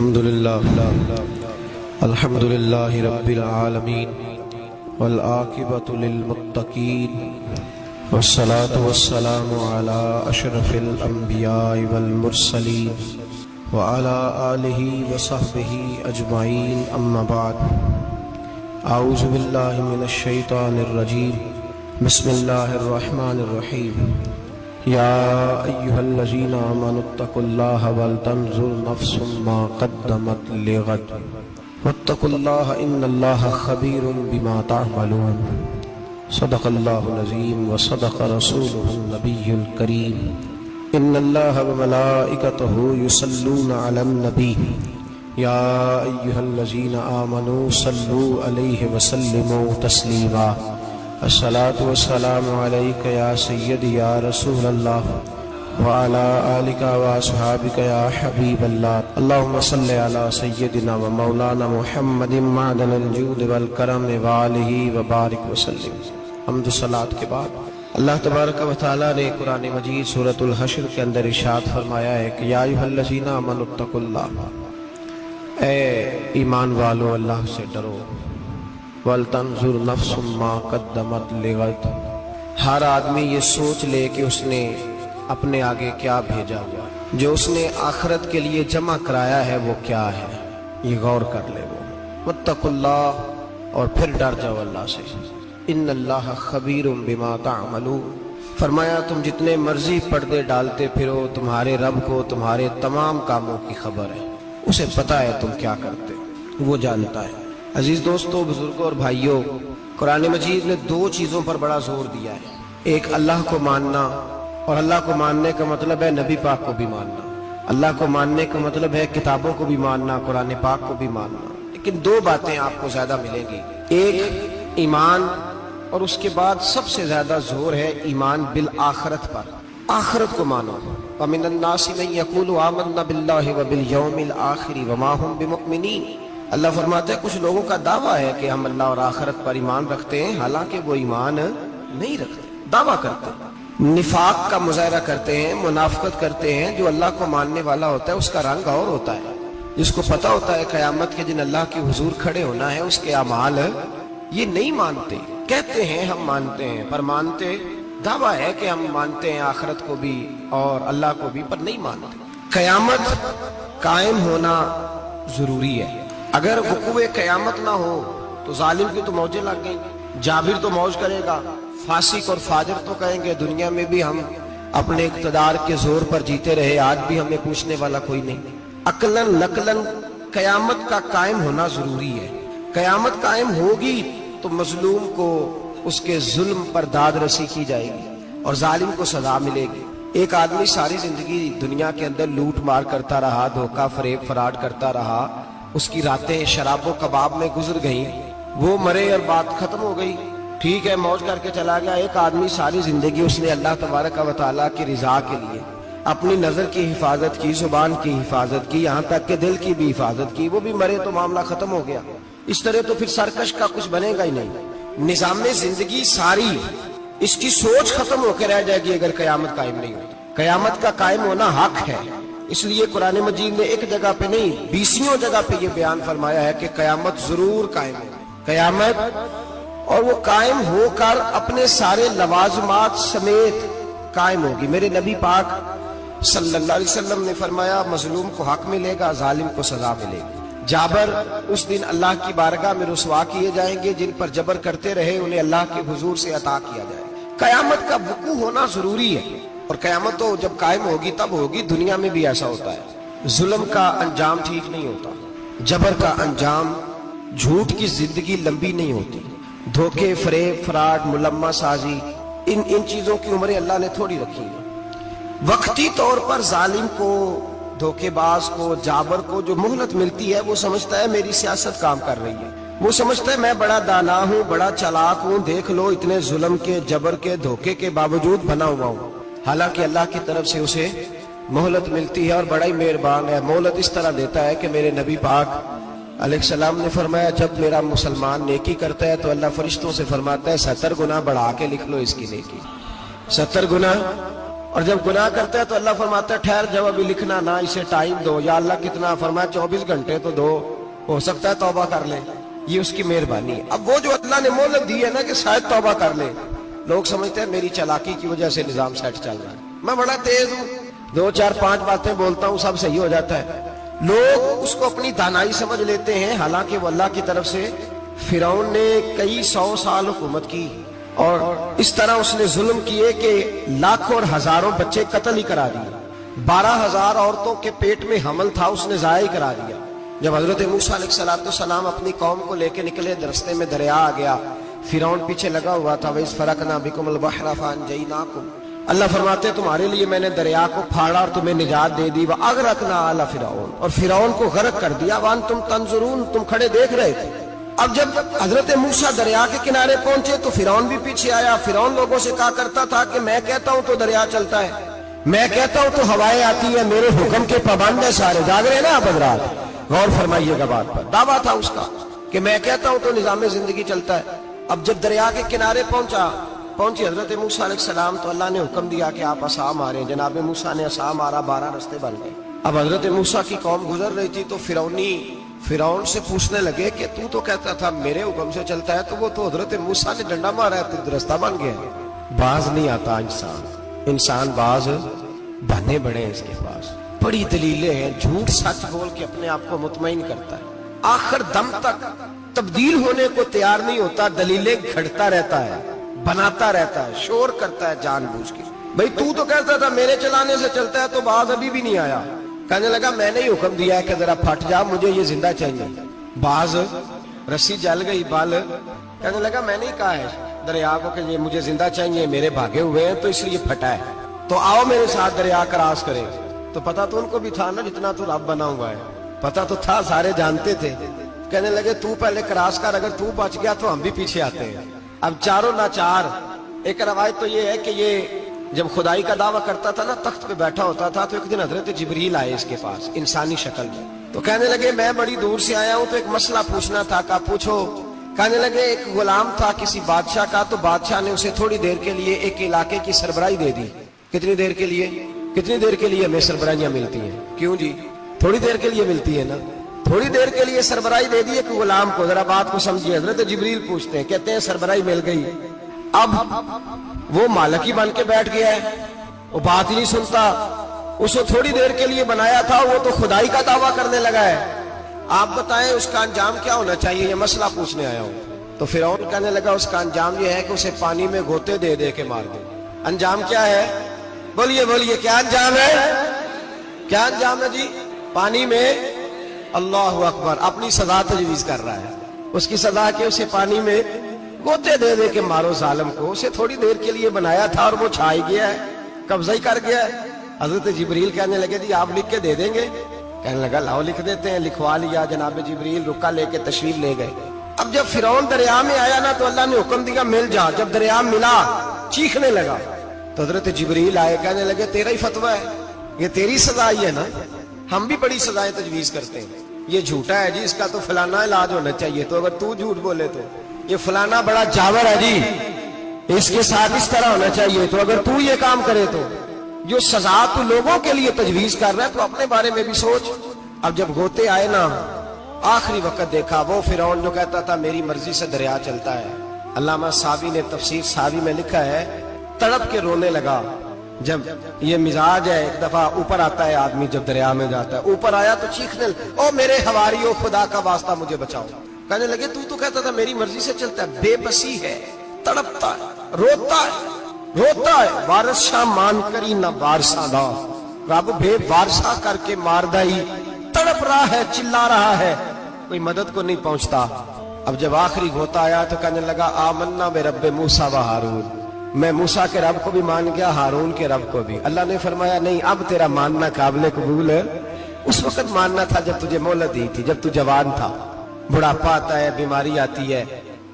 الحمد للہ رب العالمین والعاقبۃ للمتقین والصلاة والسلام علی اشرف الانبیاء والمرسلین وعلی آلہ وصحبہ اجمعین، اما بعد۔ اعوذ باللہ من الشیطان الرجیم، بسم اللہ الرحمن الرحیم۔ یا ایہا الذین آمنوا اتقوا اللہ ولتنظر نفس ما قدمت لغد واتقوا اللہ ان اللہ خبیر بما تعملون۔ صدق اللہ العظیم وصدق رسولہ النبی الکریم۔ ان اللہ وملائکتہ یصلون علی النبی یا ایہا الذین آمنوا صلوا علیہ وسلموا تسلیما۔ الصلاة والسلام علیک یا سیدی یا رسول اللہ وعلی آلک واصحابک یا حبیب اللہ۔ اللہم صلی علی سیدنا و مولانا محمد معدن الجود والکرم وآلہ وبارک وسلم۔ حمد و صلاۃ کے بعد اللہ تبارک و تعالیٰ نے قرآن مجید سورۃ الحشر کے اندر ارشاد فرمایا ہے کہ یا ایھا الذین آمنوا اتقوا اللہ، اے ایمان والو اللہ سے ڈرو۔ وَلْتَنْظُرْ نَفْسٌ مَا قَدَّمَتْ لِغَدٍ، ہر آدمی یہ سوچ لے کہ اس نے اپنے آگے کیا بھیجا ہوا، جو اس نے آخرت کے لیے جمع کرایا ہے وہ کیا ہے، یہ غور کر لے وہ۔ وَاتَّقُوا اللَّهَ، اور پھر ڈر جاؤ اللہ سے۔ ان اللہ خبیر بما تعملون، فرمایا تم جتنے مرضی پردے ڈالتے پھرو، تمہارے رب کو تمہارے تمام کاموں کی خبر ہے، اسے پتہ ہے تم کیا کرتے، وہ جانتا ہے۔ عزیز دوستو، بزرگوں اور بھائیوں، قرآن مجید نے دو چیزوں پر بڑا زور دیا ہے۔ ایک اللہ کو ماننا، اور اللہ کو ماننے کا مطلب ہے نبی پاک کو بھی ماننا۔ اللہ کو ماننے کا مطلب ہے کتابوں کو بھی ماننا، قرآن پاک کو بھی ماننا۔ لیکن دو باتیں آپ کو زیادہ ملیں گی، ایک ایمان، اور اس کے بعد سب سے زیادہ زور ہے ایمان بالآخرت پر، آخرت کو مانو۔ وَمِنَ النَّاسِ مَن يَقُولُ آمَنَّا بِاللَّهِ وَبِالْيَوْمِ الْآخِرِ وَمَا هُم بِمُؤْمِنِينَ۔ اللہ فرماتا ہے کچھ لوگوں کا دعویٰ ہے کہ ہم اللہ اور آخرت پر ایمان رکھتے ہیں، حالانکہ وہ ایمان نہیں رکھتے، دعویٰ کرتے ہیں، نفاق کا مظاہرہ کرتے ہیں، منافقت کرتے ہیں۔ جو اللہ کو ماننے والا ہوتا ہے اس کا رنگ اور ہوتا ہے، جس کو پتہ ہوتا ہے قیامت کے دن اللہ کے حضور کھڑے ہونا ہے، اس کے اعمال یہ نہیں مانتے، کہتے ہیں ہم مانتے ہیں، پر مانتے، دعویٰ ہے کہ ہم مانتے ہیں آخرت کو بھی اور اللہ کو بھی، پر نہیں مانتے۔ قیامت قائم ہونا ضروری ہے، اگر وقوع قیامت نہ ہو تو ظالم کی تو موجیں لگ گئیں، جابر تو موج کرے گا، فاسق اور فاجر تو کہیں گے دنیا میں بھی ہم اپنے اقتدار کے زور پر جیتے رہے، آج بھی ہمیں پوچھنے والا کوئی نہیں۔ عقلاً نقلاً قیامت کا قائم ہونا ضروری ہے۔ قیامت قائم ہوگی تو مظلوم کو اس کے ظلم پر داد رسی کی جائے گی اور ظالم کو سزا ملے گی۔ ایک آدمی ساری زندگی دنیا کے اندر لوٹ مار کرتا رہا، دھوکہ فریب فراڈ کرتا رہا، اس کی راتیں شراب و کباب میں گزر گئیں، وہ مرے اور بات ختم ہو گئی، ٹھیک ہے موج کر کے چلا گیا۔ ایک آدمی ساری زندگی اس نے اللہ تبارک و تعالیٰ کی رضا کے لیے اپنی نظر کی حفاظت کی، زبان کی حفاظت کی، یہاں تک کہ دل کی بھی حفاظت کی، وہ بھی مرے تو معاملہ ختم ہو گیا۔ اس طرح تو پھر سرکش کا کچھ بنے گا ہی نہیں، نظام زندگی ساری اس کی سوچ ختم ہو کے رہ جائے گی اگر قیامت قائم نہیں ہوتی۔ قیامت کا قائم ہونا حق ہے، اس لیے قرآن مجید نے ایک جگہ پہ نہیں 20 جگہ پہ یہ بیان فرمایا ہے کہ قیامت ضرور قائم ہوگی، قیامت، اور وہ قائم ہو کر اپنے سارے لوازمات سمیت قائم ہوگی۔ میرے نبی پاک صلی اللہ علیہ وسلم نے فرمایا مظلوم کو حق ملے گا، ظالم کو سزا ملے گی۔ جابر اس دن اللہ کی بارگاہ میں رسوا کیے جائیں گے، جن پر جبر کرتے رہے انہیں اللہ کے حضور سے عطا کیا جائے۔ قیامت کا وقوع ہونا ضروری ہے، اور قیامت تو جب قائم ہوگی تب ہوگی۔ دنیا میں بھی ایسا ہوتا ہے، ظلم کا انجام ٹھیک نہیں ہوتا، جبر کا انجام، جھوٹ کی زندگی لمبی نہیں ہوتی، دھوکے فریب فراڈ ملمہ سازی، ان چیزوں کی عمریں اللہ نے تھوڑی رکھی ہے۔ وقتی طور پر ظالم کو، دھوکے باز کو، جابر کو جو مہلت ملتی ہے وہ سمجھتا ہے میری سیاست کام کر رہی ہے، وہ سمجھتا ہے میں بڑا دانا ہوں، بڑا چالاک ہوں، دیکھ لو اتنے ظلم کے، جبر کے، دھوکے کے باوجود بنا ہوا ہوں۔ حالانکہ اللہ کی طرف سے اسے مہلت ملتی ہے اور بڑا ہی مہربان ہے، مہلت اس طرح دیتا ہے کہ میرے نبی پاک علیہ السلام نے فرمایا جب میرا مسلمان نیکی کرتا ہے تو اللہ فرشتوں سے فرماتا ہے 70 گنا بڑھا کے لکھ لو اس کی نیکی، 70 گنا اور جب گناہ کرتا ہے تو اللہ فرماتا ہے ٹھہر جب ابھی لکھنا نہ، اسے ٹائم دو. یا اللہ کتنا؟ فرمایا 24 گھنٹے تو دو، ہو سکتا ہے توبہ کر لے. یہ اس کی مہربانی ہے. اب وہ جو اللہ نے مہلت دی ہے نا کہ شاید توبہ کر لے، لوگ سمجھتے ہیں میری چالاکی کی وجہ سے نظام سیٹ چل رہا ہے، میں بڑا تیز ہوں، 2 4 5 باتیں بولتا ہوں سب صحیح ہو جاتا ہے. لوگ اس کو اپنی دانائی سمجھ لیتے ہیں، حالانکہ وہ اللہ کی طرف سے. فرعون نے کئی 100 سال حکومت کی اور اس طرح اس نے ظلم کیے کہ لاکھوں اور ہزاروں بچے قتل ہی کرا دیے. 12,000 عورتوں کے پیٹ میں حمل تھا، اس نے ضائع کرا دیا. جب حضرت موسیٰ علیہ السلام اپنی قوم کو لے کے نکلے، رستے میں دریا آ گیا، فرعون پیچھے لگا ہوا تھا. وَإِذْ فَرَقْنَا بِكُمُ الْبَحْرَ فَأَنْجَيْنَاكُمْ. اللہ فرماتے ہیں تمہارے لیے میں نے دریا کو پھاڑا اور تمہیں نجات دے دی. وَأَغْرَقْنَا آلَ فِرْعَوْنَ. اور فرعون کو غرق کر دیا. وَأَنْتُمْ تَنْظُرُونَ. تم کھڑے دیکھ رہے تھے. اب جب حضرت موسیٰ دریا کے کنارے پہنچے تو فرعون بھی پیچھے آیا. فرعون لوگوں سے کہا کرتا تھا کہ میں کہتا ہوں تو دریا چلتا ہے، میں کہتا ہوں تو ہوائیں آتی ہیں، میرے حکم کے پابند ہے سارے. جاگ رہے ہیں نا آپ حضرات؟ غور فرمائیے گا بات پر. دعویٰ تھا اس کا کہ میں کہتا ہوں تو نظام زندگی چلتا ہے. اب جب دریا کے کنارے پہنچی حضرت موسیٰ علیہ السلام تو اللہ نے حکم دیا کہ آپ عصا ماریں. جناب موسیٰ نے عصا مارا، 12 رستے بن گئے. اب حضرت موسیٰ کی قوم گزر رہی تھی تو فرعون سے پوچھنے لگے کہ تو کہتا تھا میرے حکم سے چلتا ہے، تو وہ تو حضرت موسیٰ نے ڈنڈا مارا ہے تو رستہ بن گیا. باز نہیں آتا انسان باز بنے بڑے ہیں اس کے پاس، بڑی دلیلیں ہیں. جھوٹ سچ بول کے اپنے آپ کو مطمئن کرتا ہے، آخر دم تک تبدیل ہونے کو تیار نہیں ہوتا. دلیلیں گھڑتا رہتا ہے، بناتا رہتا ہے، شور کرتا ہے جان بوجھ کے. بھئی تو کہتا تھا میرے چلانے سے چلتا ہے، تو باز ابھی بھی نہیں آیا. کہنے لگا میں نے ہی حکم دیا ہے کہ ذرا پھٹ جا، مجھے یہ زندہ چاہیے. باز رسی جل گئی بال. کہنے لگا میں نے ہی کہا ہے دریا کو کہ یہ مجھے زندہ چاہیے، میرے بھاگے ہوئے ہیں تو اس لیے پھٹا ہے، تو آؤ میرے ساتھ دریا کراس کریں. تو پتا تو ان کو بھی تھا نا جتنا تو رب بنا ہوا ہے، پتا تو تھا، سارے جانتے تھے. کہنے لگے تو پہلے کراس کر، اگر تو بچ گیا تو ہم بھی پیچھے آتے ہیں. اب چاروں ناچار. ایک روایت تو یہ ہے کہ یہ جب خدائی کا دعویٰ کرتا تھا نا، تخت پہ بیٹھا ہوتا تھا، تو ایک دن حضرت جبریل آئے اس کے پاس انسانی شکل میں. تو کہنے لگے میں بڑی دور سے آیا ہوں تو ایک مسئلہ پوچھنا تھا. کہا پوچھو. کہنے لگے ایک غلام تھا کسی بادشاہ کا، تو بادشاہ نے اسے تھوڑی دیر کے لیے ایک علاقے کی سربراہی دے دی. کتنی دیر کے لیے ہمیں سربراہیاں ملتی ہیں؟ کیوں جی؟ تھوڑی دیر کے لیے ملتی ہے نا. تھوڑی دیر کے لیے سربراہی دے دی ایک غلام کو. ذرا بات کو سمجھیے. حضرت جبریل پوچھتے ہیں، کہتے ہیں سربراہی مل گئی. اب وہ مالک ہی بن کے بیٹھ گیا ہے، وہ بات ہی نہیں سنتا. اس کو تھوڑی دیر کے لیے بنایا تھا، وہ تو خدائی کا دعویٰ کرنے لگا ہے. آپ بتائیں اس کا انجام کیا ہونا چاہیے؟ یہ مسئلہ پوچھنے آیا ہوں. تو فرعون کہنے لگا اس کا انجام یہ ہے کہ اسے پانی میں گوتے دے دے کے مار دے. انجام کیا ہے؟ بولیے کیا انجام ہے؟ کیا انجام ہے جی؟ پانی میں. اللہ اکبر. اپنی سزا تجویز کر رہا ہے. اس کی سزا کہ اسے پانی میں گوتے دے دے کے مارو ظالم کو. اسے تھوڑی دیر کے لیے بنایا تھا اور وہ چھائی گیا ہے، قبضہ ہی کر گیا ہے. حضرت جبریل کہنے لگے جی آپ لکھ کے دے دیں گے؟ کہنے لگا لاؤ لکھ دیتے ہیں. لکھوا لیا. جناب جبریل رکا لے کے تشریف لے گئے. اب جب فرعون دریا میں آیا نا تو اللہ نے حکم دیا مل جا. جب دریا ملا چیخنے لگا تو حضرت جبریل آئے. کہنے لگے تیرا ہی فتویٰ ہے، یہ تیری سزا ہی ہے نا. ہم بھی بڑی سزائیں تجویز کرتے ہیں. یہ جھوٹا ہے جی، اس کا تو فلانا علاج ہونا چاہیے. تو اگر تو جھوٹ بولے تو یہ فلانا بڑا جاور ہے جی، اس کے ساتھ اس طرح ہونا چاہیے. تو اگر تو یہ کام کرے تو جو سزا تو لوگوں کے لیے تجویز کر رہا ہے تو اپنے بارے میں بھی سوچ. اب جب گوتے آئے نا، آخری وقت دیکھا وہ فرعون جو کہتا تھا میری مرضی سے دریا چلتا ہے. علامہ ساوی نے تفسیر ساوی میں لکھا ہے تڑپ کے رونے لگا. جب یہ مزاج ہے، ایک دفعہ اوپر آتا ہے آدمی جب دریا میں جاتا ہے، اوپر آیا تو چیخنے او میرے حواریو خدا کا واسطہ مجھے بچاؤ. کہنے لگے تو کہتا تھا میری مرضی سے چلتا ہے. بے بسی ہے، تڑپتا ہے، روتا ہے. وارث شاہ مان کری نہ وارثہ دا، رب بے وارثہ کر کے مار دائی. تڑپ رہا ہے، چلا رہا ہے، کوئی مدد کو نہیں پہنچتا. اب جب آخری گھوتا آیا تو کہنے لگا آمنا برب موسیٰ و ہارون. میں موسیٰ کے رب کو بھی مان گیا، ہارون کے رب کو بھی. اللہ نے فرمایا نہیں، اب تیرا ماننا قابل قبول ہے. اس وقت ماننا تھا جب تجھے مہلت دی تھی، جب تو جوان تھا. بڑھاپا آتا ہے، بیماری آتی ہے،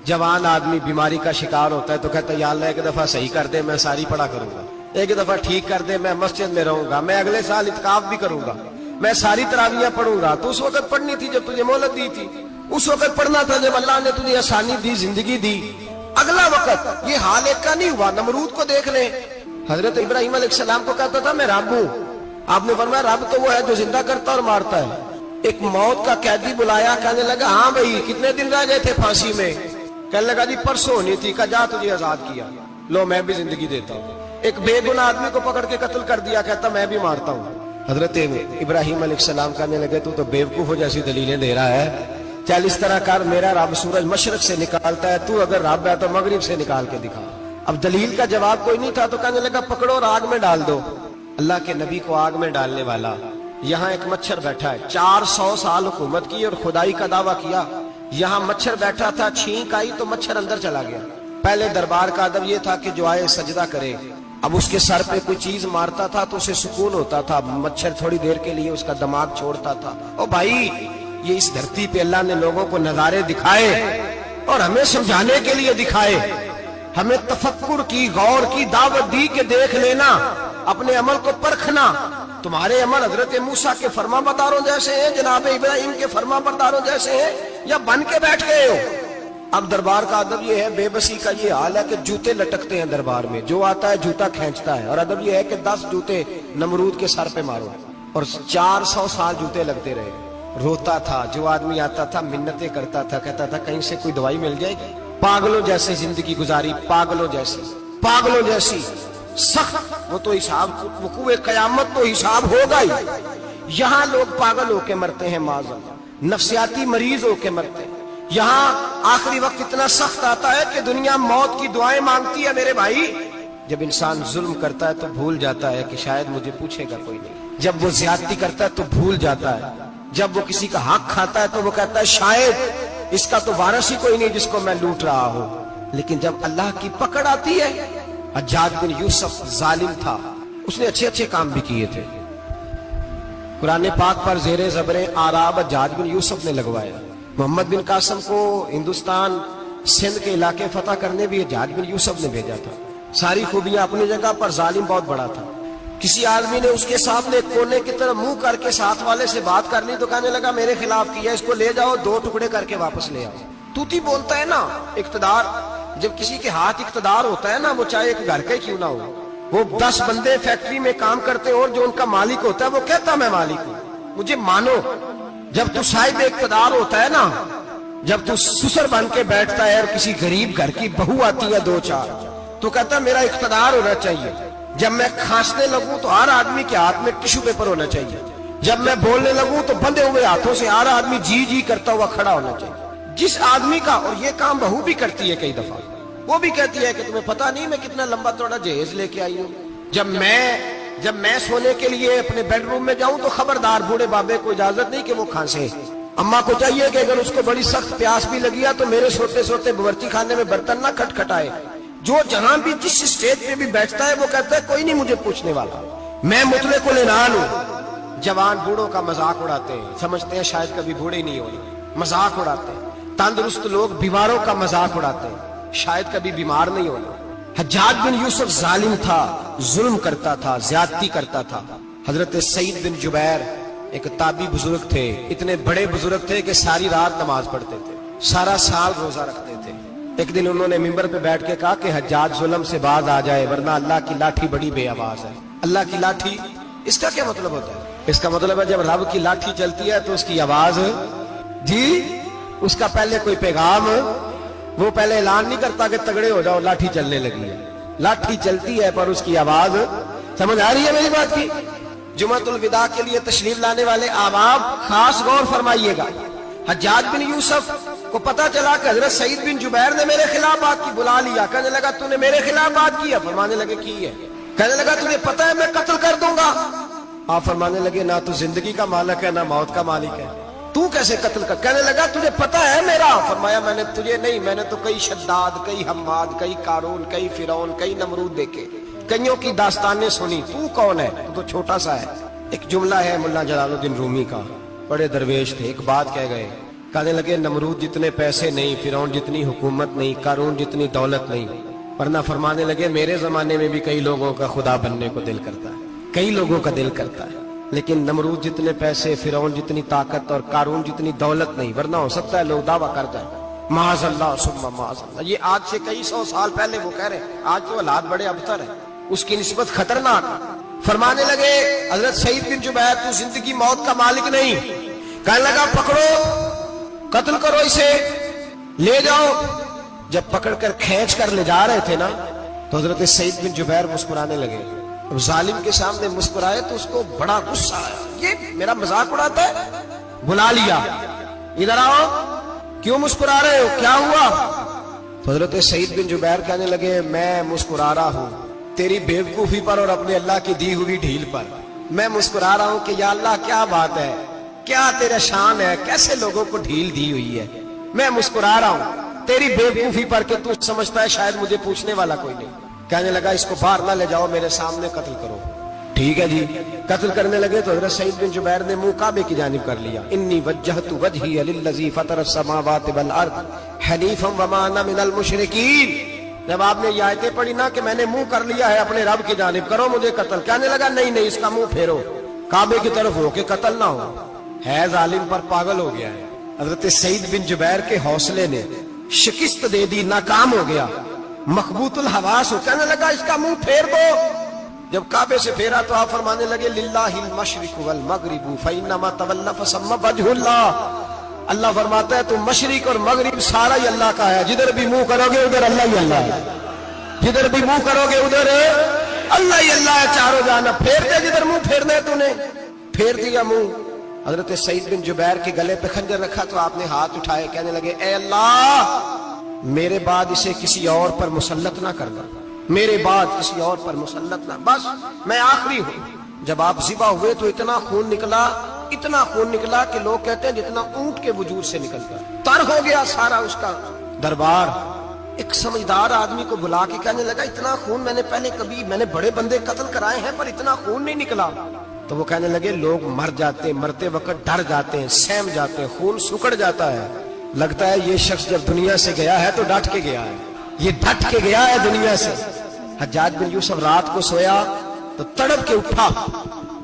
جوان آدمی بیماری کا شکار ہوتا ہے تو کہتا ہے یا اللہ ایک دفعہ صحیح کر دے، میں ساری پڑھا کروں گا. ایک دفعہ ٹھیک کر دے، میں مسجد میں رہوں گا، میں اگلے سال اعتکاف بھی کروں گا، میں ساری تراویحیں پڑھوں گا. تو اس وقت پڑھنی تھی جب تجھے مہلت دی تھی. اس وقت پڑھنا تھا جب اللہ نے تجھے آسانی دی، زندگی دی. اگلا وقت یہ حال ایک کا نہیں ہوا. نمرود کو دیکھ لیں، حضرت ابراہیم علیہ السلام کو کہتا تھا میں رب ہوں. آپ نے فرمایا رب تو وہ ہے جو زندہ کرتا اور مارتا ہے. ایک موت کا قیدی بلایا, کہنے لگا ہاں بھائی کتنے دن رہ گئے تھے پھانسی میں؟ کہنے لگا جی پرسوں ہونی تھی. کہا جا تجھے آزاد کیا, لو میں بھی زندگی دیتا ہوں. ایک بے گناہ آدمی کو پکڑ کے قتل کر دیا, کہتا میں بھی مارتا ہوں. حضرت ابراہیم علیہ السلام کہنے لگے تو بیوقوفوں جیسی دلیلیں دے رہا ہے, چل اس طرح کر, میرا رب سورج مشرق سے نکالتا ہے, تو اگر رب ہے تو مغرب سے نکال کے دکھا. اب دلیل کا جواب کوئی نہیں تھا تو کہنے لگا پکڑو اور آگ میں ڈال دو. اللہ کے نبی کو آگ میں ڈالنے والا, یہاں ایک مچھر بیٹھا ہے, 400 سال حکومت کی اور خدائی کا دعویٰ کیا. یہاں مچھر بیٹھا تھا, چھینک آئی تو مچھر اندر چلا گیا. پہلے دربار کا ادب یہ تھا کہ جو آئے سجدہ کرے. اب اس کے سر پہ کوئی چیز مارتا تھا تو اسے سکون ہوتا تھا, مچھر تھوڑی دیر کے لیے اس کا دماغ چھوڑتا تھا. او بھائی یہ اس دھرتی پہ اللہ نے لوگوں کو نظارے دکھائے اور ہمیں سمجھانے کے لیے دکھائے, ہمیں تفکر کی, غور کی دعوت دی کہ دیکھ لینا, اپنے عمل کو پرکھنا. تمہارے عمل حضرت موسیٰ کے فرما برداروں جیسے ہیں, جناب ابراہیم کے فرما برداروں جیسے ہیں, یا بن کے بیٹھ گئے ہو؟ اب دربار کا ادب یہ ہے, بے بسی کا یہ حال ہے کہ جوتے لٹکتے ہیں دربار میں, جو آتا ہے جوتا کھینچتا ہے. اور ادب یہ ہے کہ 10 جوتے نمرود کے سر پہ مارو, اور 400 سال جوتے لگتے رہے. روتا تھا, جو آدمی آتا تھا منتیں کرتا تھا, کہتا تھا کہیں سے کوئی دوائی مل جائے گی. پاگلوں جیسی زندگی گزاری, پاگلوں جیسی سخت. وہ تو حساب, وقوع قیامت تو حساب ہوگا ہی. یہاں لوگ پاگل ہو کے مرتے ہیں, معذاللہ نفسیاتی مریض ہو کے مرتے ہیں. یہاں آخری وقت اتنا سخت آتا ہے کہ دنیا موت کی دعائیں مانگتی ہے. میرے بھائی جب انسان ظلم کرتا ہے تو بھول جاتا ہے کہ شاید مجھے پوچھے گا کوئی نہیں. جب وہ زیادتی کرتا ہے تو بھول جاتا ہے. جب وہ کسی کا حق کھاتا ہے تو وہ کہتا ہے شاید اس کا تو وارث ہی کوئی نہیں جس کو میں لوٹ رہا ہوں. لیکن جب اللہ کی پکڑ آتی ہے, حجاج بن یوسف ظالم تھا, اس نے اچھے کام بھی کیے تھے. قرآن پاک پر زیر زبر آراب حجاج بن یوسف نے لگوایا. محمد بن قاسم کو ہندوستان سندھ کے علاقے فتح کرنے بھی حجاج بن یوسف نے بھیجا تھا. ساری خوبیاں اپنی جگہ پر, ظالم بہت بڑا تھا. کسی آدمی نے اس کے سامنے کونے کی طرف منہ کر کے ساتھ والے سے بات کر لی تو کہنے لگا میرے خلاف کیا, اس کو لے جاؤ, 2 ٹکڑے کر کے واپس لے آؤ. توتی بولتا ہے نا اقتدار, جب کسی کے ہاتھ اقتدار ہوتا ہے نا, وہ چاہے ایک گھر کا ہی کیوں نہ ہو, وہ 10 بندے فیکٹری میں کام کرتے اور جو ان کا مالک ہوتا ہے وہ کہتا میں مالک ہوں, مجھے مانو. جب تو صاحب اقتدار ہوتا ہے نا, جب تو سسر بن کے بیٹھتا ہے اور کسی غریب گھر کی بہو آتی ہے 2-4 تو کہتا میرا اقتدار ہونا چاہیے. جب میں کھانسنے لگوں تو ہر آدمی کے ہاتھ میں ٹشو پیپر ہونا چاہیے. جب میں بولنے لگوں تو بندے ہوئے ہاتھوں سے ہر آدمی جی کرتا ہوا کھڑا ہونا چاہیے. جس آدمی کا, اور یہ کام بہو بھی کرتی ہے کئی دفعہ, وہ بھی کہتی ہے کہ تمہیں پتا نہیں میں کتنا لمبا چوڑا جہیز لے کے آئی ہوں. جب میں سونے کے لیے اپنے بیڈ روم میں جاؤں تو خبردار بوڑھے بابے کو اجازت نہیں کہ وہ کھانسے. اماں کو چاہیے کہ اگر اس کو بڑی سخت پیاس بھی لگی ہے تو میرے سوتے باورچی خانے میں برتن نہ کھٹکھٹائے. جو جہاں بھی جس اسٹیج پہ بھی بیٹھتا ہے وہ کہتا ہے کوئی نہیں مجھے پوچھنے والا, میں مطلق العنان ہوں. جوان بوڑھوں کا مذاق اڑاتے ہیں, سمجھتے ہیں شاید کبھی بوڑھے نہیں ہوئے, مذاق اڑاتے ہیں. تندرست لوگ بیماروں کا مذاق اڑاتے ہیں, شاید کبھی بیمار نہیں ہونا. حجاج بن یوسف ظالم تھا, ظلم کرتا تھا, زیادتی کرتا تھا. حضرت سعید بن جبیر ایک تابعی بزرگ تھے, اتنے بڑے بزرگ تھے کہ ساری رات نماز پڑھتے تھے, سارا سال روزہ رکھتے تھے. ایک دن انہوں نے منبر پہ بیٹھ کے کہا کہ حجاج ظلم سے باز آ جائے ورنہ اللہ کی لاٹھی بڑی بے آواز ہے. اللہ کی لاٹھی, اس کا کیا مطلب ہوتا ہے؟ اس کا مطلب ہے جب رب کی لاٹھی چلتی ہے تو اس کی آواز, جی اس کا پہلے کوئی پیغام, وہ پہلے اعلان نہیں کرتا کہ تگڑے ہو جاؤ لاٹھی چلنے لگی ہے. لاٹھی چلتی ہے پر اس کی آواز, سمجھ آ رہی ہے میری بات کی؟ جمعۃ الوداع کے لیے تشریف لانے والے احباب خاص غور فرمائیے گا. حجاج بن یوسف کو پتا چلا کہ حضرت سعید بن جبیر نے میرے خلاف بات کی, بلا لیا. کہنے لگا تو نے میرے خلاف بات کی ہے؟ فرمانے لگے کی ہے. کہنے لگا تجھے پتا ہے میں قتل کر دوں گا. آپ فرمانے لگے نہ تو زندگی کا مالک ہے نہ موت کا مالک ہے, تو کیسے قتل کر؟ کہنے لگا تجھے پتا ہے میرا؟ فرمایا میں نے تجھے نہیں, میں نے تو کئی شداد, کئی حماد, کئی قارون, کئی فرعون, کئی نمرود دیکھے, کئیوں کی داستانیں سنی. تو کون ہے؟ تو چھوٹا سا ہے. ایک جملہ ہے ملا جلال الدین رومی کا, بڑے درویش تھے, ایک بات کہہ گئے. کہنے لگے نمرود جتنے پیسے نہیں, فرعون جتنی حکومت نہیں, قارون جتنی دولت نہیں. ورنہ فرمانے لگے میرے زمانے میں بھی کئی لوگوں کا خدا بننے کو دل کرتا ہے, کئی لوگوں کا دل کرتا ہے, لیکن نمرود جتنے پیسے, فرعون جتنی طاقت اور قارون جتنی دولت نہیں. ورنہ ہو سکتا ہے لوگ دعویٰ کر جائیں معاذ اللہ ثم معاذ اللہ. یہ آج سے کئی 100 سال پہلے وہ کہہ رہے ہیں, آج تو حالات بڑے ابتر ہیں. اس کی نسبت خطرناک. فرمانے لگے حضرت سعید بن جبیر تو زندگی موت کا مالک نہیں. کہنے لگا پکڑو قتل کرو اسے لے جاؤ. جب پکڑ کر کھینچ کر لے جا رہے تھے نا تو حضرت سعید بن جبیر مسکرانے لگے. اب ظالم کے سامنے مسکرائے تو اس کو بڑا غصہ آیا. یہ میرا مذاق اڑاتا ہے. بلا لیا, ادھر آؤ, کیوں مسکرا رہے ہو, کیا ہوا؟ تو حضرت سعید بن جبیر کہنے لگے میں مسکرا رہا ہوں تیری بیوقوفی پر اور اپنے اللہ کی دی ہوئی ڈھیل پر. میں مسکرا رہا ہوں کہ یا اللہ کیا بات ہے, کیا تیرا شان ہے, کیسے لوگوں کو ڈھیل دی ہوئی ہے. میں مسکرا رہا ہوں تیری بیوقوفی پر کہ تو سمجھتا ہے شاید مجھے پوچھنے والا کوئی نہیں. کہنے لگا اس کو باہر نہ لے جاؤ, میرے سامنے قتل کرو. ٹھیک ہے جی. قتل کرنے لگے تو حضرت سعید بن جبیر نے منہ کعبے کی جانب کر لیا. انی وجہت وجہی للذی فطر السماوات والارض حنیفا وما انا من المشرکین. جب آپ نے یہ آیتیں پڑھی نا کہ میں نے منہ کر لیا ہے اپنے رب کی جانب, کرو مجھے قتل. کہنے لگا نہیں نہیں, اس کا منہ پھیرو, کعبے کی طرف ہو کے قتل نہ ہو. ہے ظالم پر پاگل ہو گیا ہے. حضرت سعید بن جبیر کے حوصلے نے شکست دے دی, ناکام ہو گیا, مخبوط الحواس ہو. کہنے لگا اس کا منہ پھیر دو. جب کعبے سے پھیرا تو آپ فرمانے لگے للہ المشرق والمغرب فانما تولى فثم وجه اللہ. اللہ فرماتا ہے تو مشرق اور مغرب سارا ہی اللہ کا ہے. جدھر بھی منہ کرو گے ادھر اللہ ہی اللہ ہے, جدھر بھی منہ کرو گے ادھر اللہ ہی اللہ ہے. چاروں جانب پھیر دے, جدھر منہ پھیرنا ہے تو نے پھیر دیا منہ. حضرت سعید بن جبیر کے گلے پہ خنجر رکھا تو آپ نے ہاتھ اٹھائے. کہنے لگے اے اللہ میرے بعد اسے کسی اور پر مسلط نہ کرنا, میرے بعد کسی اور پر مسلط نہ, بس میں آخری ہوں. جب آپ ذبح ہوئے تو اتنا خون نکلا, اتنا خون نکلا کہ لوگ کہتے ہیں جتنا اونٹ کے وجود سے نکلتا, تر ہو گیا سارا اس کا دربار. ایک سمجھدار آدمی کو بلا کے کہنے لگا اتنا خون میں نے پہلے کبھی, میں نے بڑے بندے قتل کرائے ہیں پر اتنا خون نہیں نکلا. تو وہ کہنے لگے لوگ مر جاتے, مرتے وقت ڈر جاتے ہیں, سہم جاتے ہیں, خون سکڑ جاتا ہے. لگتا ہے یہ شخص جب دنیا سے گیا ہے تو ڈٹ کے گیا ہے, یہ ڈٹ کے گیا ہے دنیا سے. حجاج بن یوسف رات کو سویا تو تڑپ کے اٹھا.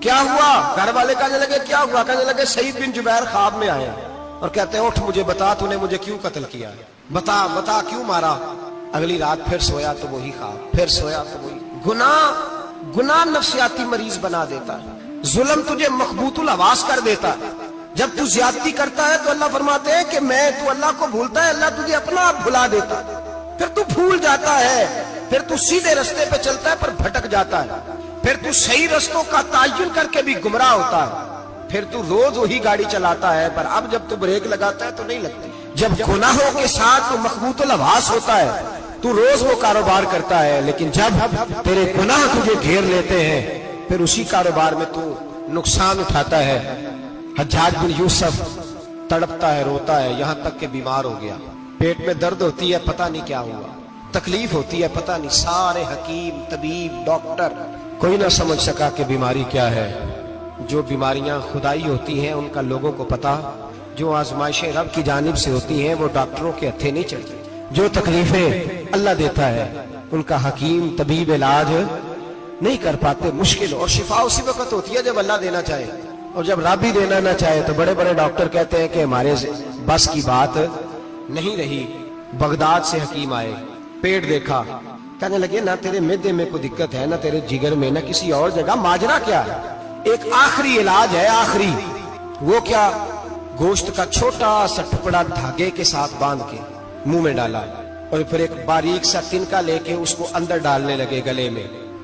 کیا ہوا؟ گھر والے کہنے لگے کیا ہوا؟ کہنے لگے سعید بن جبیر خواب میں آئے اور کہتے ہیں اٹھ مجھے بتا تو نے مجھے کیوں قتل کیا, بتا بتا کیوں مارا. اگلی رات پھر سویا تو وہی خواب, پھر سویا تو وہی. گناہ نفسیاتی مریض بنا دیتا ہے, ظلم تجھے مخبوط الحواس کر دیتا ہے. جب تو زیادتی کرتا ہے تو اللہ فرماتے ہیں کہ میں, تو اللہ کو بھولتا ہے, اللہ تجھے اپنا آپ بھلا دیتا ہے. پھر تو بھول جاتا ہے, پھر تو سیدھے رستے پہ چلتا ہے پر بھٹک جاتا ہے, پھر تو صحیح رستوں کا تعین کر کے بھی گمراہ ہوتا ہے, پھر تو روز وہی گاڑی چلاتا ہے پر اب جب تو بریک لگاتا ہے تو نہیں لگتی. جب گناہوں کے ساتھ تو مخبوط الحواس ہوتا ہے تو روز وہ کاروبار کرتا ہے, لیکن جب تیرے گناہ تجھے گھیر لیتے ہیں پھر اسی کاروبار میں تو نقصان اٹھاتا ہے. حجاج بن یوسف تڑپتا ہے, روتا ہے, یہاں تک کہ بیمار ہو گیا. پیٹ میں درد ہوتی ہے, پتہ نہیں کیا ہوا, تکلیف ہوتی ہے, پتہ نہیں. سارے حکیم, طبیب, ڈاکٹر, کوئی نہ سمجھ سکا کہ بیماری کیا ہے. جو بیماریاں خدائی ہوتی ہیں ان کا لوگوں کو پتا, جو آزمائشیں رب کی جانب سے ہوتی ہیں وہ ڈاکٹروں کے ہتھے نہیں چڑھتی. جو تکلیفیں اللہ دیتا ہے ان کا حکیم طبیب علاج نہیں کر پاتے, مشکل. اور شفا اسی وقت ہوتی ہے جب اللہ دینا چاہے, اور جب رب ہی دینا نہ چاہے تو بڑے بڑے ڈاکٹر کہتے ہیں کہ ہمارے بس کی بات نہیں رہی. بغداد سے حکیم آئے, پیٹ دیکھا, کہنے لگے نہ تیرے معدے میں کوئی دقت ہے, نہ تیرے جگر میں, نہ کسی اور جگہ, ماجرا کیا ہے؟ ایک آخری علاج ہے, آخری. وہ کیا؟ گوشت کا چھوٹا سا ٹکڑا دھاگے کے ساتھ باندھ کے منہ میں ڈالا اور پھر ایک باریک سا تنکا لے کے اس کو اندر ڈالنے لگے گلے میں.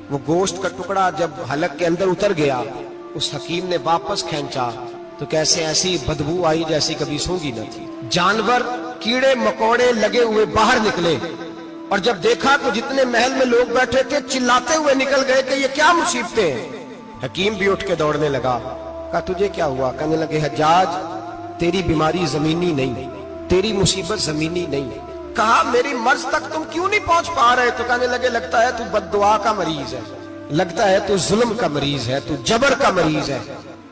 وہ گوشت کا ٹکڑا جب حلق کے اندر اتر گیا, اس حکیم نے واپس کھینچا تو کیسے ایسی بدبو آئی جیسی کبھی سونگی نہ تھی. جانور, کیڑے مکوڑے لگے ہوئے باہر نکلے, اور جب دیکھا تو جتنے محل میں لوگ بیٹھے تھے چلاتے ہوئے نکل گئے کہ یہ کیا مصیبتیں ہیں. حکیم بھی اٹھ کے دوڑنے لگا. کہا تجھے کیا ہوا؟ کہنے لگے حجاج تیری بیماری زمینی نہیں, تیری مصیبت زمینی نہیں. کہا میری مرض تک تم کیوں نہیں پہنچ پا رہے؟ تو کہنے لگے لگتا ہے تو بد دعا کا مریض ہے, لگتا ہے تو ظلم کا مریض ہے, تو جبر کا مریض ہے.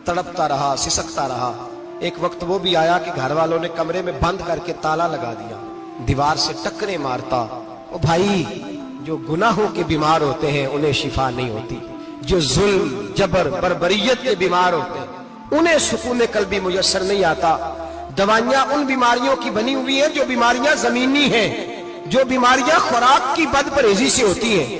تڑپتا رہا, سسکتا رہا. ایک وقت وہ بھی آیا کہ گھر والوں نے کمرے میں بند کر کے تالا لگا دیا, دیوار سے ٹکرے مارتا. او بھائی, جو گناہوں کے بیمار ہوتے ہیں انہیں شفا نہیں ہوتی, جو ظلم, جبر, بربریت کے بیمار ہوتے ہیں انہیں سکون قلبی میسر نہیں آتا. دوائیاں ان بیماریوں کی بنی ہوئی ہیں جو بیماریاں زمینی ہیں, جو بیماریاں خوراک کی بد پرہیزی سے ہوتی ہیں,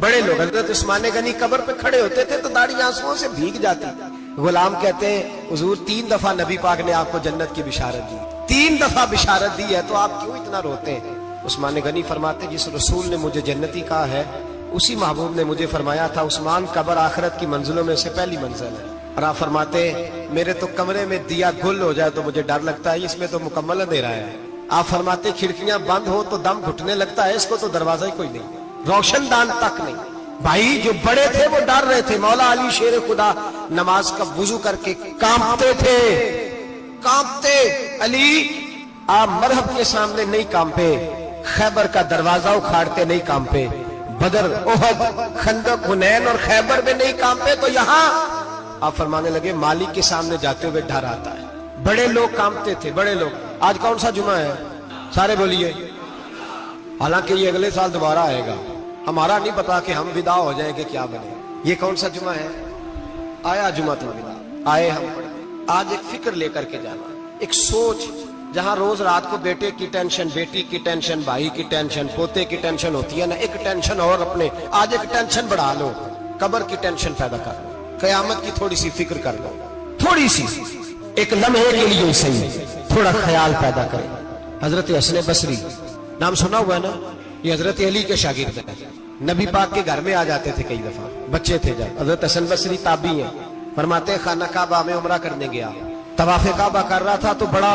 بڑے لوگ حضرت عثمان غنی قبر پہ کھڑے ہوتے تھے تو داڑھی آنسوؤں سے بھیگ جاتی. غلام کہتے ہیں حضور 3 دفعہ نبی پاک نے آپ کو جنت کی بشارت دی, 3 دفعہ بشارت دی ہے, تو آپ کیوں اتنا روتے ہیں؟ عثمان غنی فرماتے جس رسول نے مجھے جنتی کہا ہے اسی محبوب نے مجھے فرمایا تھا عثمان قبر آخرت کی منزلوں میں سے پہلی منزل ہے. اور آپ فرماتے میرے تو کمرے میں دیا گل ہو جائے تو مجھے ڈر لگتا ہے, اس میں تو مکمل اندھیرا ہے. آپ فرماتے کھڑکیاں بند ہو تو دم گھٹنے لگتا ہے, اس کو تو دروازہ ہی کوئی نہیں, روشن دان تک نہیں. بھائی جو بڑے تھے وہ ڈر رہے تھے. مولا علی شیر خدا نماز کا وضو کر کے کانپتے تھے, کانپتے. علی آپ مرحب کے سامنے نہیں کانپے, خیبر کا دروازہ اکھاڑتے نہیں کانپے, بدر احد خندق حنین اور خیبر میں نہیں کانپے, تو یہاں آپ فرمانے لگے مالک کے سامنے جاتے ہوئے ڈر آتا ہے. بڑے لوگ کانپتے تھے, بڑے لوگ. آج کون سا جمعہ ہے؟ سارے بولیے. حالانکہ یہ اگلے سال دوبارہ آئے گا, ہمارا نہیں پتا کہ ہم ودا ہو جائیں کہ کیا بنے. یہ کون سا جمعہ ہے؟ آیا جمعہ تو ودا آئے ہم. آج ایک فکر لے کر کے جانا, ایک سوچ. جہاں روز رات کو بیٹے کی ٹینشن, بیٹی کی ٹینشن, بھائی کی ٹینشن, پوتے کی ٹینشن ہوتی ہے نا, ایک ٹینشن اور اپنے آج ایک ٹینشن بڑھا لو, قبر کی ٹینشن پیدا کر لو, قیامت کی تھوڑی سی فکر کر لو, تھوڑی سی, ایک لمحے کے لیے صحیح تھوڑا خیال پیدا کرے. حضرت حسن بصری نام سنا ہوا ہے نا, یہ حضرت علی کے شاگرد ہیں. نبی پاک کے گھر میں آ جاتے تھے, کئی دفعہ بچے تھے جب. حضرت حسن بصری تابعی ہیں. فرماتے خانہ کعبہ میں عمرہ کرنے گیا, طواف کعبہ کر رہا تھا تو بڑا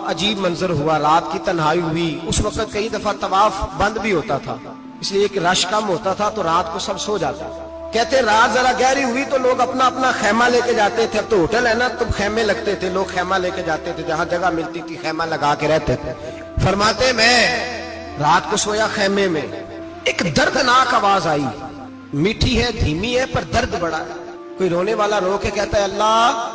عجیب منظر ہوا, رات کی تنہائی ہوئی. اس وقت کئی دفعہ طواف بند بھی ہوتا تھا, اس لیے کہ رش کم ہوتا تھا تو رات کو سب سو جاتا تھا. کہتے رات ذرا گہری ہوئی تو لوگ اپنا اپنا خیمہ لے کے جاتے تھے. اب تو ہوٹل ہے نا, تو خیمے لگتے تھے, لوگ خیمہ لے کے جاتے تھے, جہاں جگہ ملتی تھی خیمہ لگا کے رہتے تھے. فرماتے میں رات کو سویا خیمے میں, ایک دردناک آواز آئی, میٹھی ہے دھیمی ہے پر درد بڑا ہے. کوئی رونے والا رو کے کہتا ہے اللہ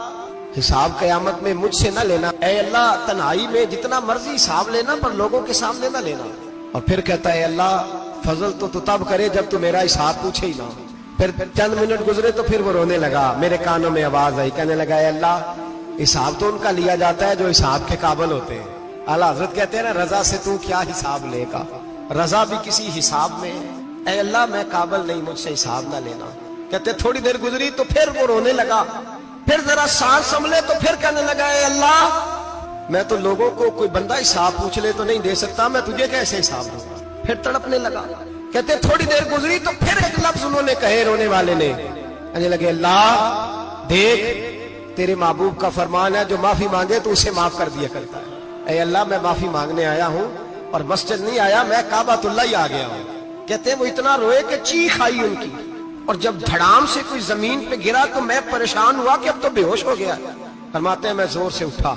حساب قیامت میں مجھ سے نہ لینا, اے اللہ تنہائی میں جتنا مرضی حساب لینا پر لوگوں کے سامنے نہ لینا. اور پھر کہتا ہے اللہ فضل تو تب کرے جب تو میرا حساب پوچھے ہی نہ. پھر چند منٹ گزرے تو پھر وہ رونے لگا. میرے کانوں میں آواز آئی, کہنے لگا اے اللہ حساب تو ان کا لیا جاتا ہے جو حساب کے قابل ہوتے ہیں. اعلیٰ حضرت کہتے ہیں نا رضا سے تو کیا حساب لے گا, رضا بھی کسی حساب میں. اے اللہ میں قابل نہیں, مجھ سے حساب نہ لینا. کہتے تھوڑی دیر گزری تو پھر وہ رونے لگا. پھر ذرا سانس سنبھلے تو پھر کہنے لگا اے اللہ میں تو لوگوں کو کوئی بندہ حساب پوچھ لے تو نہیں دے سکتا, میں تجھے کیسے حساب دوں گا. پھر تڑپنے لگا. کہتے تھوڑی دیر گزری تو پھر ایک لفظ انہوں نے کہے رونے والے نے, کہنے لگے اللہ دیکھ تیرے محبوب کا فرمان ہے جو معافی مانگے تو اسے معاف کر دیا کرتا ہے. اے اللہ میں معافی مانگنے آیا ہوں اور مسجد نہیں آیا, میں کعبۃ اللہ ہی آ گیا ہوں. کہتے وہ اتنا روئے کہ چیخ آئی ان کی, اور جب دھڑام سے کوئی زمین پہ گرا تو میں پریشان ہوا کہ اب تو بے ہوش ہو گیا. فرماتے ہیں میں زور سے اٹھا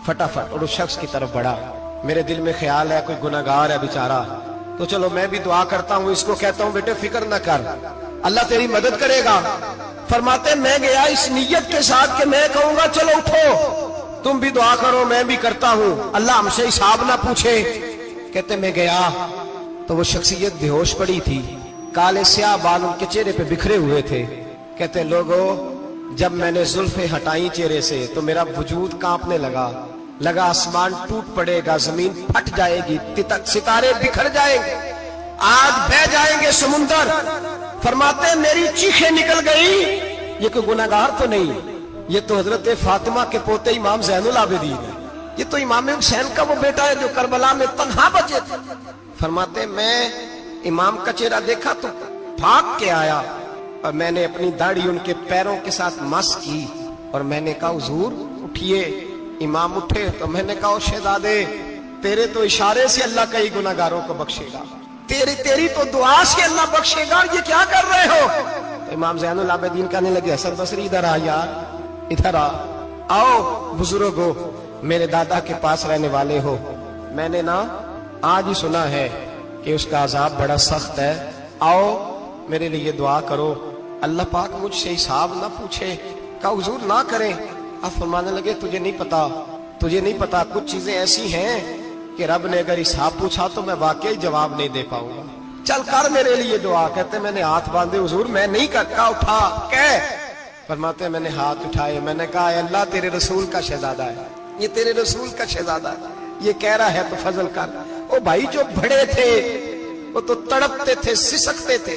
فٹافٹ اور اس شخص کی طرف بڑھا. میرے دل میں خیال ہے کوئی گناہگار ہے بیچارہ, تو چلو میں بھی دعا کرتا ہوں. اس کو کہتا ہوں بیٹے فکر نہ کر, اللہ تیری مدد کرے گا. فرماتے میں گیا اس نیت کے ساتھ کہ میں کہوں گا چلو اٹھو تم بھی دعا کرو, میں بھی کرتا ہوں, اللہ ہم سے حساب نہ پوچھے. کہتے میں گیا تو وہ شخصیت بے ہوش پڑی تھی, کالے سیاہ بال ان کے چہرے پہ بکھرے ہوئے تھے. کہتے لوگوں جب میں نے زلفیں ہٹائیں چہرے سے تو میرا وجود کانپنے لگا آسمان ٹوٹ پڑے گا, زمین پھٹ جائے گی, ستارے بکھر جائیں گے, آج بہ جائیں گے سمندر. فرماتے میری چیخیں نکل گئی. یہ کوئی گناہگار تو نہیں, یہ تو حضرت فاطمہ کے پوتے امام زین العابدین ہے, یہ تو امام حسین کا وہ بیٹا ہے جو کربلا میں تنہا بچے تھے. فرماتے میں امام کا چہرہ دیکھا تو بھاگ کے آیا اور میں نے اپنی داڑھی ان کے پیروں کے ساتھ مس کی اور میں نے کہا حضور اٹھیے. امام اٹھے تو میں نے کہا شہزادے تیرے تو اشارے سے اللہ کئی گناہگاروں کو بخشے گا, تیری تو دعا سے اللہ بخشے گا, یہ کیا کر رہے ہو. تو امام زین العابدین کہنے لگے حسن بصری ادھر آ یار, ادھر آؤ بزرگو, میرے دادا کے پاس رہنے والے ہو. میں نے نا آج ہی سنا ہے کہ اس کا عذاب بڑا سخت ہے, آؤ میرے لیے دعا کرو, اللہ پاک مجھ سے حساب نہ پوچھے. کہا حضور نہ کریں. آپ فرمانے لگے تجھے نہیں پتا کچھ چیزیں ایسی ہیں کہ رب نے اگر حساب پوچھا تو میں واقعی جواب نہیں دے پاؤں گا, چل کر میرے لیے دعا. کہتے میں نے ہاتھ باندھے حضور میں نہیں کرتا, اٹھا کہہ. فرماتے میں نے ہاتھ اٹھائے, میں نے کہا اے اللہ تیرے رسول کا شہزادہ ہے, یہ تیرے رسول کا شہزادہ ہے, یہ کہہ رہا ہے تو فضل کر. او بھائی جو بڑے تھے وہ تو تڑپتے تھے, سسکتے تھے,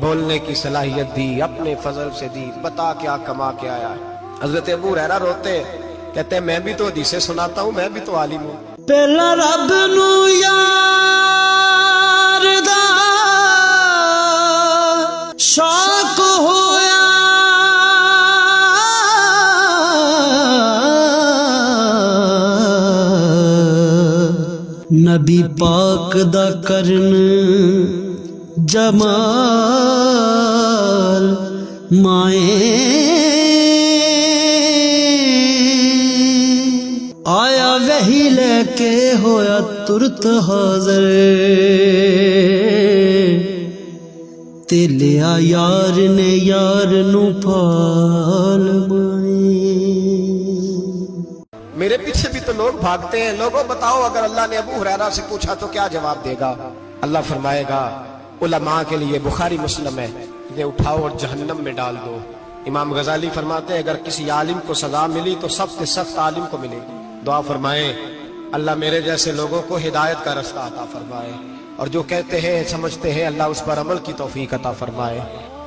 بولنے کی صلاحیت دی، اپنے فضل سے دی، بتا کیا کما کے آیا. حضرت ابو ہریرہ روتے ہیں، کہتے ہیں میں بھی تو حدیثیں سناتا ہوں، میں بھی تو عالم ہوں. پہلا رب نو یار دا شوق ہویا، نبی پاک دا کرن جمال مائیں آیا وہی لے کے ہویا ترت حاضر، تے لیا یار نے یار نو پال مائیں. میرے پیچھے بھی تو لوگ بھاگتے ہیں. لوگوں بتاؤ اگر اللہ نے ابو ہریرہ سے پوچھا تو کیا جواب دے گا؟ اللہ فرمائے گا علماء کے لیے بخاری مسلم ہے، انہیں اٹھاؤ اور جہنم میں ڈال دو. امام غزالی فرماتے ہیں اگر کسی عالم کو سزا ملی تو سب سے سخت عالم کو ملے گی. دعا فرمائیں اللہ میرے جیسے لوگوں کو ہدایت کا رستہ عطا فرمائے، اور جو کہتے ہیں سمجھتے ہیں اللہ اس پر عمل کی توفیق عطا فرمائے.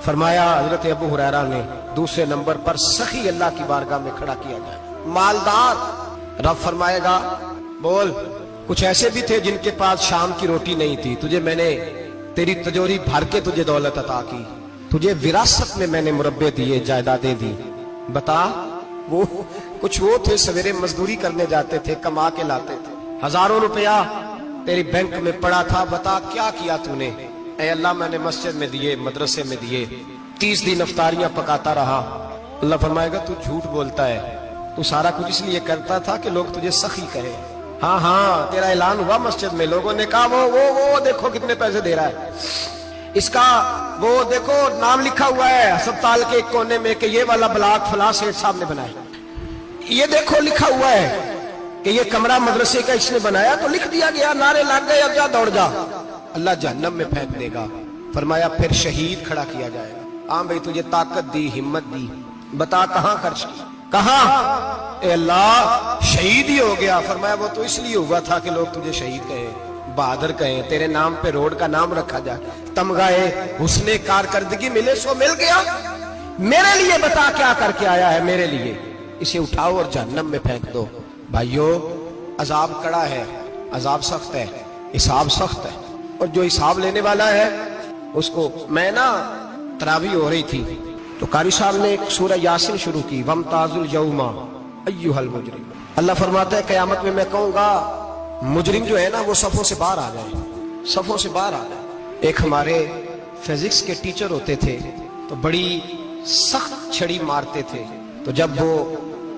فرمایا حضرت ابو ہریرہ نے دوسرے نمبر پر سخی اللہ کی بارگاہ میں کھڑا کیا جائے. مالدار، رب فرمائے گا بول کچھ ایسے بھی تھے جن کے پاس شام کی روٹی نہیں تھی، تجھے میں نے تیری تجوری بھر کے تجھے دولت عطا کی، تجھے وراثت میں میں نے مربے دیے، جائیدادیں دی. بتا وہ کچھ وہ تھے سویرے مزدوری کرنے جاتے تھے، کما کے لاتے تھے، ہزاروں روپیہ تیری بینک میں پڑا تھا، بتا کیا کیا تو نے؟ اے اللہ میں نے مسجد میں دیے، مدرسے میں دیے، 30 دن افطاریاں پکاتا رہا. اللہ فرمائے گا تو جھوٹ بولتا ہے، تو سارا کچھ اس لیے کرتا تھا کہ لوگ تجھے سخی کہے. ہاں ہاں تیرا اعلان ہوا مسجد میں، لوگوں نے کہا وہ دیکھو کتنے پیسے دے رہا ہے، اس کا وہ دیکھو نام لکھا ہوا ہے ہسپتال کے ایک کونے میں کہ یہ والا بلاک فلاں سیٹھ صاحب نے بنایا، یہ دیکھو لکھا ہوا ہے کہ یہ کمرہ مدرسے کا اس نے بنایا، تو لکھ دیا گیا، نعرے لگ گئے، اب جا دوڑ جا. اللہ جہنم میں پھینک دے گا. فرمایا پھر شہید کھڑا کیا جائے گا. ہاں بھائی تجھے طاقت دی، ہمت دی، بتا کہاں خرچ کی؟ کہاں؟ اے اللہ شہید ہی ہو گیا. فرمایا وہ تو اس لیے ہوا تھا کہ لوگ تجھے شہید کہیں، بہادر کہیں، تیرے نام پہ روڈ کا نام رکھا جائے، تمغہ حسن کارکردگی ملے، سو مل گیا. میرے لیے بتا کیا کر کے آیا ہے میرے لیے؟ اسے اٹھاؤ اور جہنم میں پھینک دو. بھائیو عذاب کڑا ہے، عذاب سخت ہے، حساب سخت ہے، اور جو حساب لینے والا ہے اس کو. میں نا تراویح ہو رہی تھی تو قاری صاحب نے ایک سورہ یاسین شروع کی، وَامْتَازُ الْيَوْمَ أَيُّهَا الْمُجْرِمُونَ. اللہ فرماتا ہے قیامت میں کہوں گا مجرم جو ہے نا وہ صفوں سے باہر آ جائے، صفوں سے باہر آ جائے. ایک ہمارے فزکس کے ٹیچر ہوتے تھے تو بڑی سخت چھڑی مارتے تھے، تو جب وہ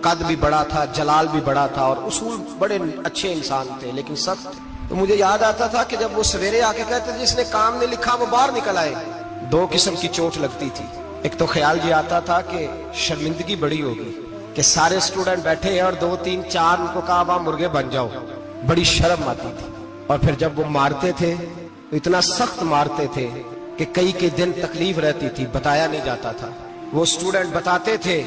قد بھی بڑا تھا، جلال بھی بڑا تھا، اور اصول بڑے اچھے انسان تھے لیکن سخت، تو مجھے یاد آتا تھا کہ جب وہ سویرے آ کے کہتے جس نے کام نہیں لکھا وہ باہر نکل آئے. 2 قسم کی چوٹ لگتی تھی. ایک تو خیال یہ آتا تھا کہ شرمندگی بڑی ہوگی کہ سارے اسٹوڈنٹ بیٹھے ہیں اور 2 3 4 ان کو کہا وہاں مرغے بن جاؤ، بڑی شرم آتی تھی. اور پھر جب وہ مارتے تھے تو اتنا سخت مارتے تھے کہ کئی دن تکلیف رہتی تھی، بتایا نہیں جاتا تھا. وہ اسٹوڈنٹ بتاتے تھے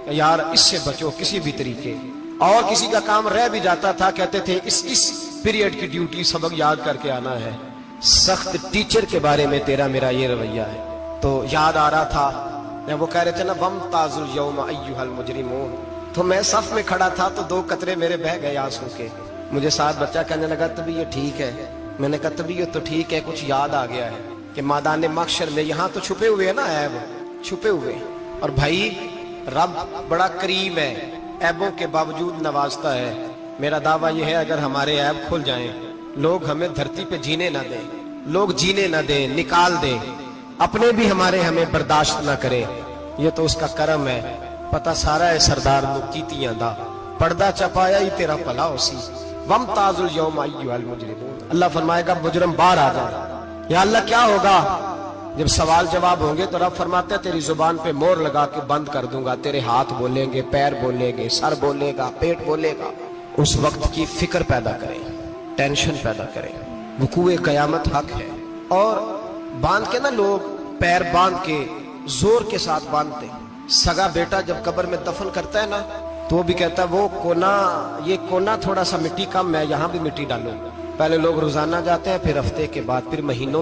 کہ یار اس سے بچو کسی بھی طریقے، اور کسی کا کام رہ بھی جاتا تھا کہتے تھے اس پیریڈ کی ڈیوٹی سبق یاد کر کے آنا ہے. سخت ٹیچر کے بارے میں تیرا میرا یہ رویہ ہے. تو یاد آ رہا تھا وہ کہہ رہے تھے نا وَامْتَازُ الْيَوْمَ أَيُّهَا الْمُجْرِمُونَ، تو میں صف میں کھڑا تھا تو 2 قطرے میرے بہہ گئے آنسو کے. مجھے ساتھ بچہ کہنے لگا طبیعت ٹھیک ہے. میں نے کہا طبیعت تو ٹھیک ہے، کچھ یاد آ گیا ہے کہ میدان محشر میں یہاں تو چھپے ہوئے ہیں نا عیب، چھپے ہوئے. اور بھائی رب بڑا کریم ہے، عیبوں کے باوجود نوازتا ہے. میرا دعویٰ یہ ہے اگر ہمارے عیب کھل جائیں، لوگ ہمیں دھرتی پہ جینے نہ دیں، لوگ جینے نہ دیں، نکال دیں، اپنے بھی ہمیں برداشت نہ کریں، یہ تو اس کا کرم ہے. پتہ سارا ہے سردار نو کیتیاں دا، پردہ چپایا ہی تیرا بھلا ہو سی. وَامْتَازُ الْيَوْمَ أَيُّهَا الْمُجْرِمُونَ. اللہ فرمائے گا مجرم باہر آ جائے. یا اللہ کیا ہوگا؟ جب سوال جواب ہوں گے تو رب فرماتے ہیں تیری زبان پہ مور لگا کے بند کر دوں گا، تیرے ہاتھ بولیں گے، پیر بولیں گے، سر بولے گا، پیٹ بولے گا. اس وقت کی فکر پیدا کریں، ٹینشن پیدا کریں. وقوع قیامت حق ہے. اور باندھ کے نا لوگ پیر باندھ کے زور کے ساتھ باندھتے. سگا بیٹا جب قبر میں دفن کرتا ہے نا تو وہ بھی کہتا ہے وہ کونا، یہ کونا تھوڑا سا مٹی کم ہے، یہاں بھی مٹی ڈالو. پہلے لوگ روزانہ جاتے ہیں، پھر ہفتے کے بعد، پھر مہینوں